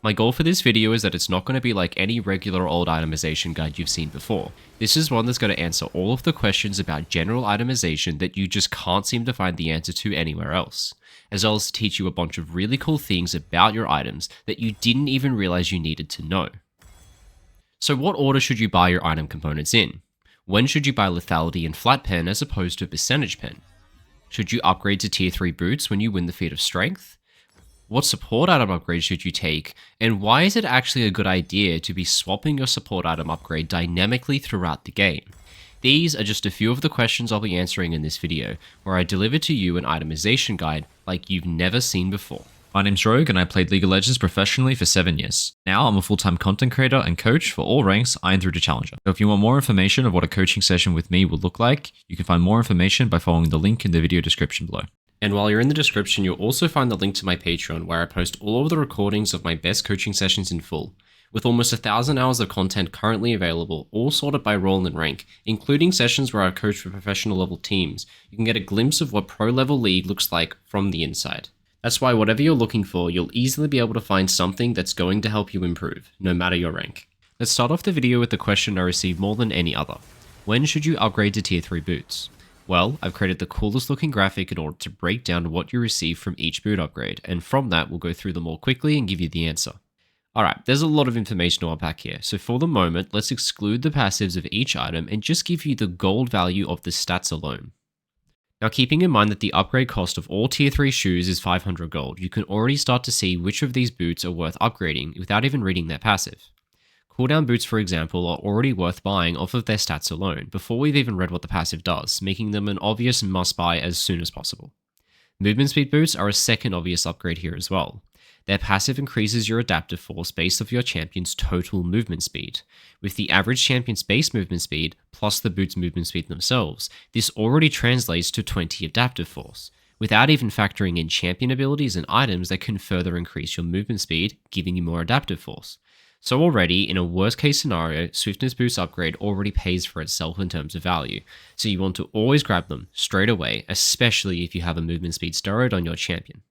My goal for this video is that it's not going to be like any regular old itemization guide you've seen before. This is one that's going to answer all of the questions about general itemization that you just can't seem to find the answer to anywhere else, as well as to teach you a bunch of really cool things about your items that you didn't even realize you needed to know. So what order should you buy your item components in? When should you buy lethality and flat pen as opposed to percentage pen? Should you upgrade to tier 3 boots when you win the feat of strength? What support item upgrade should you take, and why is it actually a good idea to be swapping your support item upgrade dynamically throughout the game? These are just a few of the questions I'll be answering in this video, where I deliver to you an itemization guide like you've never seen before. My name's Rogue and I played League of Legends professionally for 7 years. Now I'm a full-time content creator and coach for all ranks, Iron through to Challenger. So if you want more information of what a coaching session with me will look like, you can find more information by following the link in the video description below. And while you're in the description, you'll also find the link to my Patreon, where I post all of the recordings of my best coaching sessions in full, with almost 1,000 hours of content currently available, all sorted by role and rank, including sessions where I coach for professional level teams. You can get a glimpse of what pro level league looks like from the inside. That's why whatever you're looking for, you'll easily be able to find something that's going to help you improve, no matter your rank. Let's start off the video with the question I received more than any other. When should you upgrade to tier 3 boots? Well, I've created the coolest looking graphic in order to break down what you receive from each boot upgrade, and from that we'll go through them more quickly and give you the answer. Alright, there's a lot of information to unpack here, so for the moment, let's exclude the passives of each item and just give you the gold value of the stats alone. Now, keeping in mind that the upgrade cost of all tier 3 shoes is 500 gold, you can already start to see which of these boots are worth upgrading without even reading their passive. Cooldown boots, for example, are already worth buying off of their stats alone, before we've even read what the passive does, making them an obvious must-buy as soon as possible. Movement speed boots are a second obvious upgrade here as well. Their passive increases your adaptive force based off your champion's total movement speed. With the average champion's base movement speed, plus the boot's movement speed themselves, this already translates to 20 adaptive force, without even factoring in champion abilities and items that can further increase your movement speed, giving you more adaptive force. So already, in a worst case scenario, Swiftness Boost upgrade already pays for itself in terms of value, so you want to always grab them straight away, especially if you have a movement speed steroid on your champion.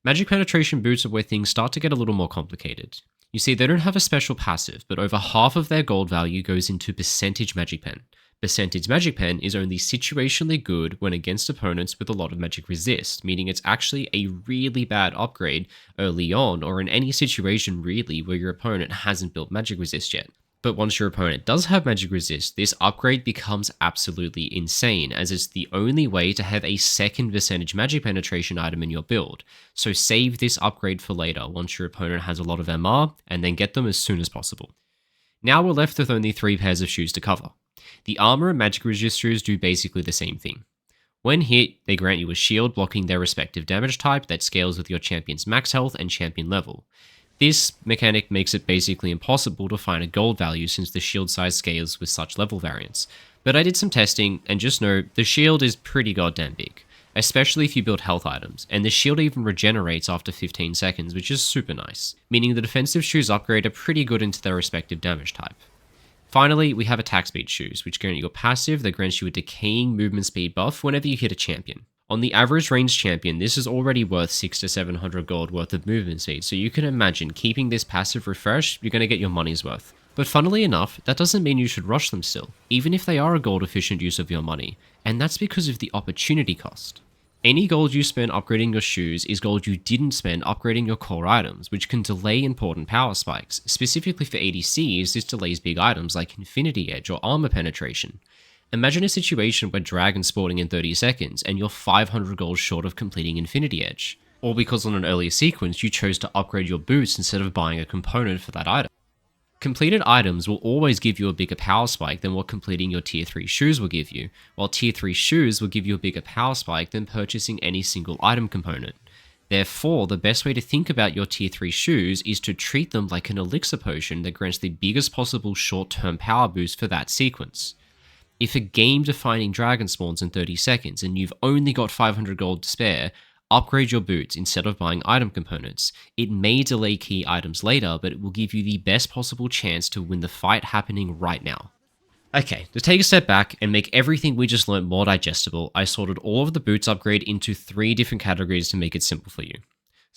Magic penetration boots are where things start to get a little more complicated. You see, they don't have a special passive, but over half of their gold value goes into percentage magic pen. Percentage magic pen is only situationally good when against opponents with a lot of magic resist, meaning it's actually a really bad upgrade early on or in any situation really where your opponent hasn't built magic resist yet. But once your opponent does have magic resist, this upgrade becomes absolutely insane, as it's the only way to have a second percentage magic penetration item in your build. So save this upgrade for later once your opponent has a lot of MR, and then get them as soon as possible. Now we're left with only 3 pairs of shoes to cover. The Armour and Magic Resist shoes do basically the same thing. When hit, they grant you a shield blocking their respective damage type that scales with your champion's max health and champion level. This mechanic makes it basically impossible to find a gold value since the shield size scales with such level variance. But I did some testing, and just know the shield is pretty goddamn big, especially if you build health items, and the shield even regenerates after 15 seconds, which is super nice, meaning the defensive shoes upgrade are pretty good into their respective damage type. Finally, we have attack speed shoes, which grant you a passive that grants you a decaying movement speed buff whenever you hit a champion. On the average range champion, this is already worth 600 to 700 gold worth of movement speed, so you can imagine keeping this passive refreshed, you're going to get your money's worth. But funnily enough, that doesn't mean you should rush them still, even if they are a gold efficient use of your money, and that's because of the opportunity cost. Any gold you spend upgrading your shoes is gold you didn't spend upgrading your core items, which can delay important power spikes. Specifically for ADCs, this delays big items like Infinity Edge or Armour penetration. Imagine a situation where Dragon's sporting in 30 seconds and you're 500 gold short of completing Infinity Edge, or because on an earlier sequence you chose to upgrade your boots instead of buying a component for that item. Completed items will always give you a bigger power spike than what completing your tier 3 shoes will give you, while tier 3 shoes will give you a bigger power spike than purchasing any single item component. Therefore, the best way to think about your tier 3 shoes is to treat them like an elixir potion that grants the biggest possible short-term power boost for that sequence. If a game-defining dragon spawns in 30 seconds and you've only got 500 gold to spare, upgrade your boots instead of buying item components. It may delay key items later, but it will give you the best possible chance to win the fight happening right now. Okay, to take a step back and make everything we just learned more digestible, I sorted all of the boots upgrade into 3 different categories to make it simple for you.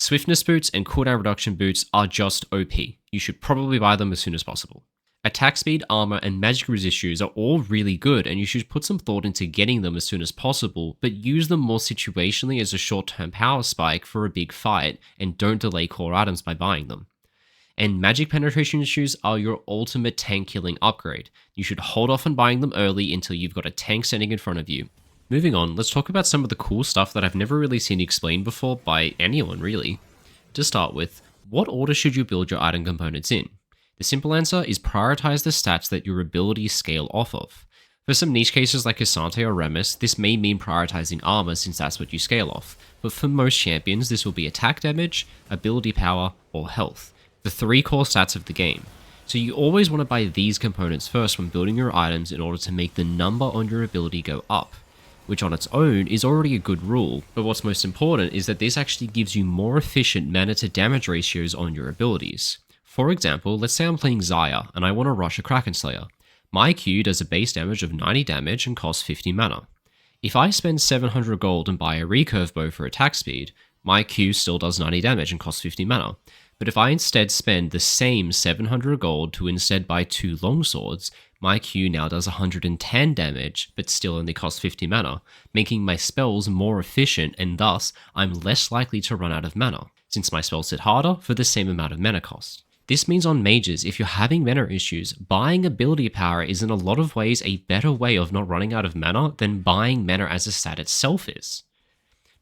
Swiftness boots and cooldown reduction boots are just OP. You should probably buy them as soon as possible. Attack speed, armor, and magic resist shoes are all really good, and you should put some thought into getting them as soon as possible, but use them more situationally as a short-term power spike for a big fight, and don't delay core items by buying them. And magic penetration shoes are your ultimate tank killing upgrade. You should hold off on buying them early until you've got a tank standing in front of you. Moving on, let's talk about some of the cool stuff that I've never really seen explained before by anyone really. To start with, what order should you build your item components in? The simple answer is prioritize the stats that your abilities scale off of. For some niche cases like Asante or Remus, this may mean prioritizing armor since that's what you scale off, but for most champions this will be attack damage, ability power, or health, the 3 core stats of the game. So you always want to buy these components first when building your items in order to make the number on your ability go up, which on its own is already a good rule, but what's most important is that this actually gives you more efficient mana to damage ratios on your abilities. For example, let's say I'm playing Xayah and I want to rush a Kraken Slayer. My Q does a base damage of 90 damage and costs 50 mana. If I spend 700 gold and buy a recurve bow for attack speed, my Q still does 90 damage and costs 50 mana. But if I instead spend the same 700 gold to instead buy 2 longswords, my Q now does 110 damage, but still only costs 50 mana, making my spells more efficient and thus I'm less likely to run out of mana, since my spells hit harder for the same amount of mana cost. This means on mages, if you're having mana issues, buying ability power is in a lot of ways a better way of not running out of mana than buying mana as a stat itself is.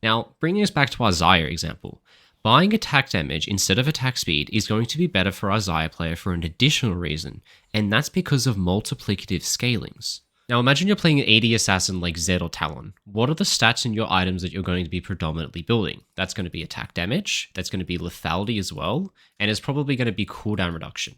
Now, bringing us back to our Xayah example, buying attack damage instead of attack speed is going to be better for our Xayah player for an additional reason, and that's because of multiplicative scalings. Now imagine you're playing an AD assassin like Zed or Talon. What are the stats in your items that you're going to be predominantly building? That's going to be attack damage, that's going to be lethality as well, and it's probably going to be cooldown reduction.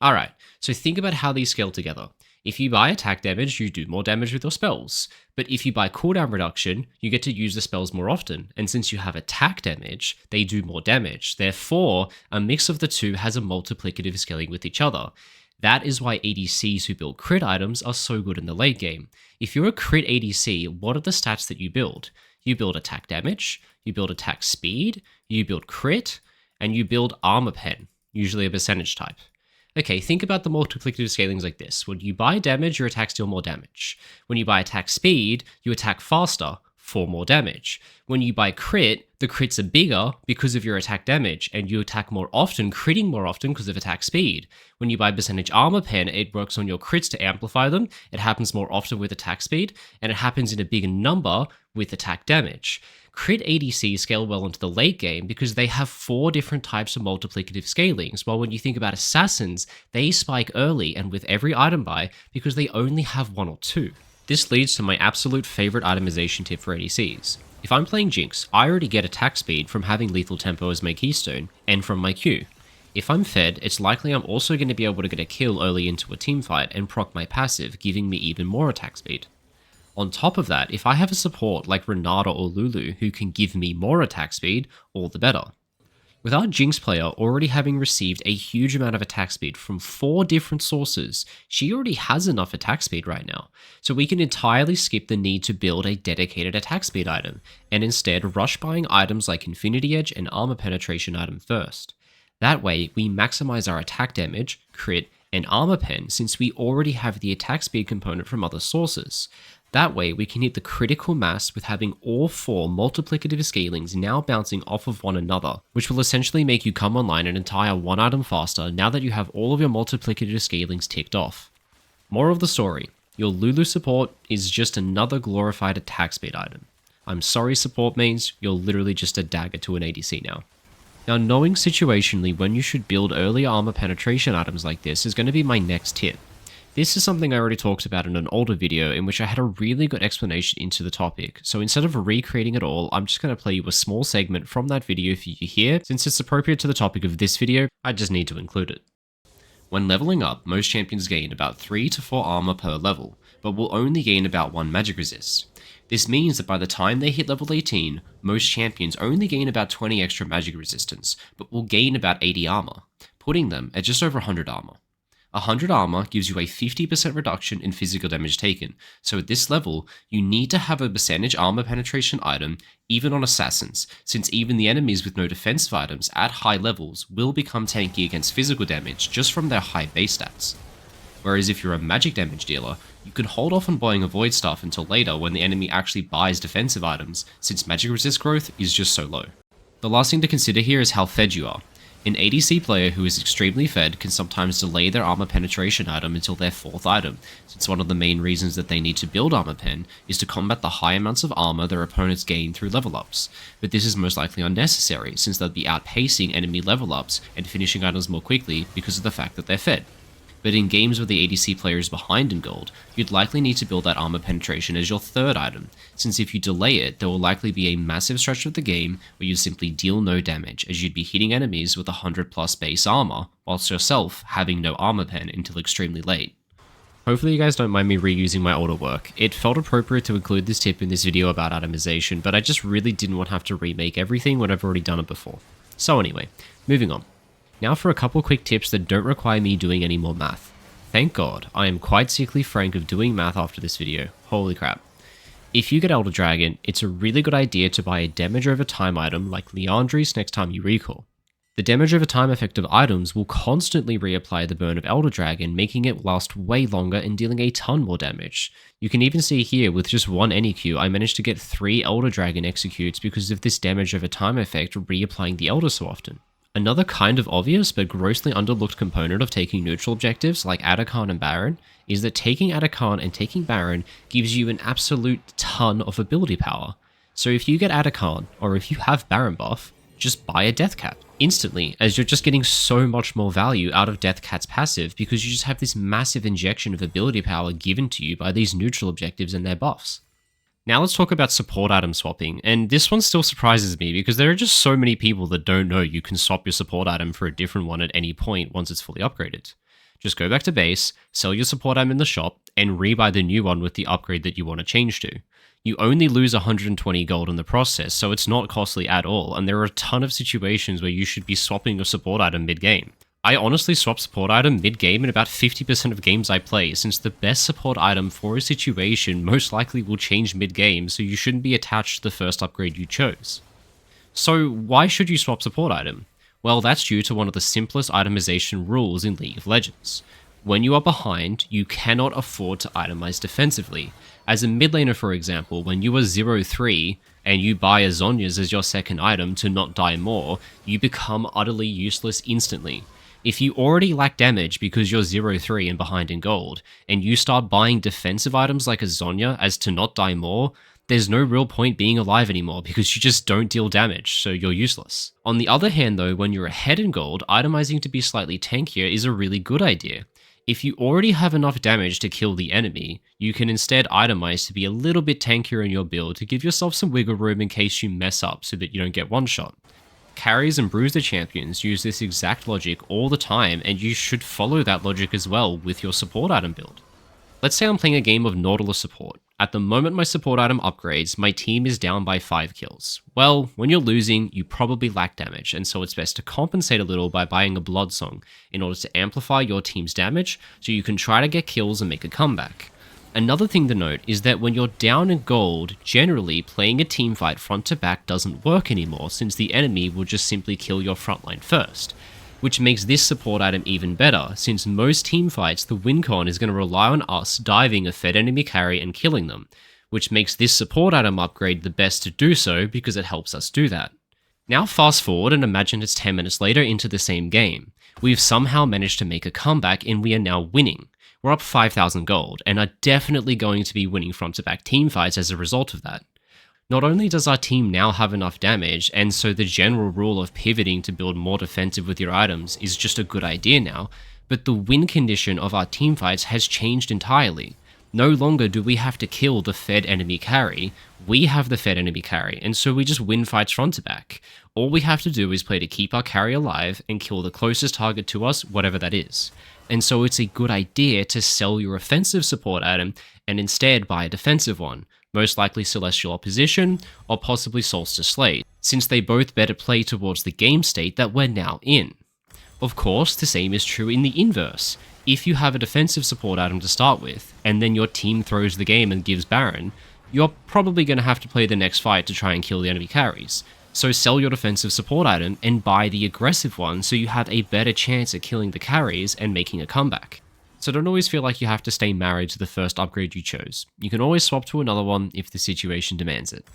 Alright, so think about how these scale together. If you buy attack damage, you do more damage with your spells. But if you buy cooldown reduction, you get to use the spells more often. And since you have attack damage, they do more damage. Therefore, a mix of the two has a multiplicative scaling with each other. That is why ADCs who build crit items are so good in the late game. If you're a crit ADC, what are the stats that you build? You build attack damage, you build attack speed, you build crit, and you build armor pen, usually a percentage type. Okay, think about the multiplicative scalings like this. When you buy damage, your attacks deal more damage. When you buy attack speed, you attack faster for more damage. When you buy crit, the crits are bigger because of your attack damage, and you attack more often, critting more often because of attack speed. When you buy percentage armor pen, it works on your crits to amplify them, it happens more often with attack speed, and it happens in a bigger number with attack damage. Crit ADCs scale well into the late game because they have 4 different types of multiplicative scalings, while when you think about assassins, they spike early and with every item buy because they only have 1 or 2. This leads to my absolute favorite itemization tip for ADCs. If I'm playing Jinx, I already get attack speed from having lethal tempo as my keystone and from my Q. If I'm fed, it's likely I'm also going to be able to get a kill early into a teamfight and proc my passive, giving me even more attack speed. On top of that, if I have a support like Renata or Lulu who can give me more attack speed, all the better. With our Jinx player already having received a huge amount of attack speed from 4 different sources, she already has enough attack speed right now, so we can entirely skip the need to build a dedicated attack speed item, and instead rush buying items like Infinity Edge and Armor Penetration item first. That way, we maximize our attack damage, crit, and armor pen since we already have the attack speed component from other sources. That way, we can hit the critical mass with having all 4 multiplicative scalings now bouncing off of one another, which will essentially make you come online an entire 1 item faster now that you have all of your multiplicative scalings ticked off. Moral of the story, your Lulu support is just another glorified attack speed item. I'm sorry support means you're literally just a dagger to an ADC now. Now knowing situationally when you should build early armor penetration items like this is going to be my next tip. This is something I already talked about in an older video in which I had a really good explanation into the topic, so instead of recreating it all, I'm just going to play you a small segment from that video for you here. Since it's appropriate to the topic of this video, I just need to include it. When leveling up, most champions gain about 3 to 4 armor per level, but will only gain about 1 magic resist. This means that by the time they hit level 18, most champions only gain about 20 extra magic resistance, but will gain about 80 armor, putting them at just over 100 armor. 100 armor gives you a 50% reduction in physical damage taken, so at this level, you need to have a percentage armor penetration item even on assassins, since even the enemies with no defensive items at high levels will become tanky against physical damage just from their high base stats. Whereas if you're a magic damage dealer, you can hold off on buying avoid stuff until later when the enemy actually buys defensive items, since magic resist growth is just so low. The last thing to consider here is how fed you are. An ADC player who is extremely fed can sometimes delay their armor penetration item until their 4th item, since one of the main reasons that they need to build armor pen is to combat the high amounts of armor their opponents gain through level ups, but this is most likely unnecessary since they'll be outpacing enemy level ups and finishing items more quickly because of the fact that they're fed. But in games where the ADC player is behind in gold, you'd likely need to build that armor penetration as your 3rd item, since if you delay it, there will likely be a massive stretch of the game where you simply deal no damage, as you'd be hitting enemies with 100 plus base armor, whilst yourself having no armor pen until extremely late. Hopefully you guys don't mind me reusing my older work. It felt appropriate to include this tip in this video about itemization, but I just really didn't want to have to remake everything when I've already done it before. So anyway, moving on. Now for a couple quick tips that don't require me doing any more math. Thank God, I am quite sickly frank of doing math after this video. Holy crap. If you get Elder Dragon, it's a really good idea to buy a damage over time item like Liandry's next time you recall. The damage over time effect of items will constantly reapply the burn of Elder Dragon, making it last way longer and dealing a ton more damage. You can even see here with just one NEQ, I managed to get 3 Elder Dragon executes because of this damage over time effect reapplying the Elder so often. Another kind of obvious but grossly underlooked component of taking neutral objectives like Atakhan and Baron is that taking Atakhan and taking Baron gives you an absolute ton of ability power. So if you get Atakhan, or if you have Baron buff, just buy a Death Cat instantly, as you're just getting so much more value out of Death Cat's passive because you just have this massive injection of ability power given to you by these neutral objectives and their buffs. Now let's talk about support item swapping, and this one still surprises me because there are just so many people that don't know you can swap your support item for a different one at any point once it's fully upgraded. Just go back to base, sell your support item in the shop, and rebuy the new one with the upgrade that you want to change to. You only lose 120 gold in the process, so it's not costly at all, and there are a ton of situations where you should be swapping your support item mid-game. I honestly swap support item mid-game in about 50% of games I play, since the best support item for a situation most likely will change mid-game, so you shouldn't be attached to the first upgrade you chose. So why should you swap support item? Well, that's due to one of the simplest itemization rules in League of Legends. When you are behind, you cannot afford to itemize defensively. As a mid laner, for example, when you are 0-3 and you buy a Zhonya's as your second item to not die more, you become utterly useless instantly. If you already lack damage because you're 0-3 and behind in gold, and you start buying defensive items like a Zhonya as to not die more, there's no real point being alive anymore because you just don't deal damage, so you're useless. On the other hand though, when you're ahead in gold, itemizing to be slightly tankier is a really good idea. If you already have enough damage to kill the enemy, you can instead itemize to be a little bit tankier in your build to give yourself some wiggle room in case you mess up so that you don't get one shot. Carries and Bruiser champions use this exact logic all the time, and you should follow that logic as well with your support item build. Let's say I'm playing a game of Nautilus support. At the moment my support item upgrades, my team is down by 5 kills. Well, when you're losing, you probably lack damage, and so it's best to compensate a little by buying a Blood Song in order to amplify your team's damage so you can try to get kills and make a comeback. Another thing to note is that when you're down in gold, generally playing a teamfight front to back doesn't work anymore since the enemy will just simply kill your frontline first, which makes this support item even better since most teamfights the win con is going to rely on us diving a fed enemy carry and killing them, which makes this support item upgrade the best to do so because it helps us do that. Now fast forward and imagine it's 10 minutes later into the same game. We've somehow managed to make a comeback and we are now winning. We're up 5,000 gold, and are definitely going to be winning front-to-back teamfights as a result of that. Not only does our team now have enough damage, and so the general rule of pivoting to build more defensive with your items is just a good idea now, but the win condition of our teamfights has changed entirely. No longer do we have to kill the fed enemy carry, we have the fed enemy carry, and so we just win fights front-to-back. All we have to do is play to keep our carry alive and kill the closest target to us, whatever that is. And so it's a good idea to sell your offensive support item and instead buy a defensive one, most likely Celestial Opposition or possibly Solstice Slate, since they both better play towards the game state that we're now in. Of course, the same is true in the inverse. if you have a defensive support item to start with, and then your team throws the game and gives Baron, you're probably going to have to play the next fight to try and kill the enemy carries. So sell your defensive support item and buy the aggressive one so you have a better chance at killing the carries and making a comeback. So don't always feel like you have to stay married to the first upgrade you chose. You can always swap to another one if the situation demands it.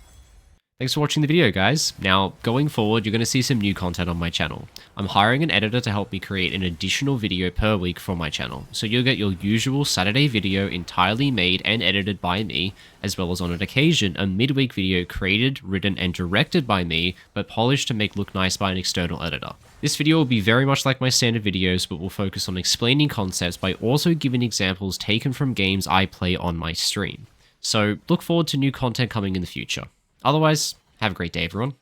Thanks for watching the video, guys. Now, going forward, you're going to see some new content on my channel. I'm hiring an editor to help me create an additional video per week for my channel, so you'll get your usual Saturday video entirely made and edited by me, as well as on an occasion, a midweek video created, written, and directed by me, but polished to make look nice by an external editor. This video will be very much like my standard videos, but will focus on explaining concepts by also giving examples taken from games I play on my stream. So look forward to new content coming in the future. Otherwise, have a great day, everyone.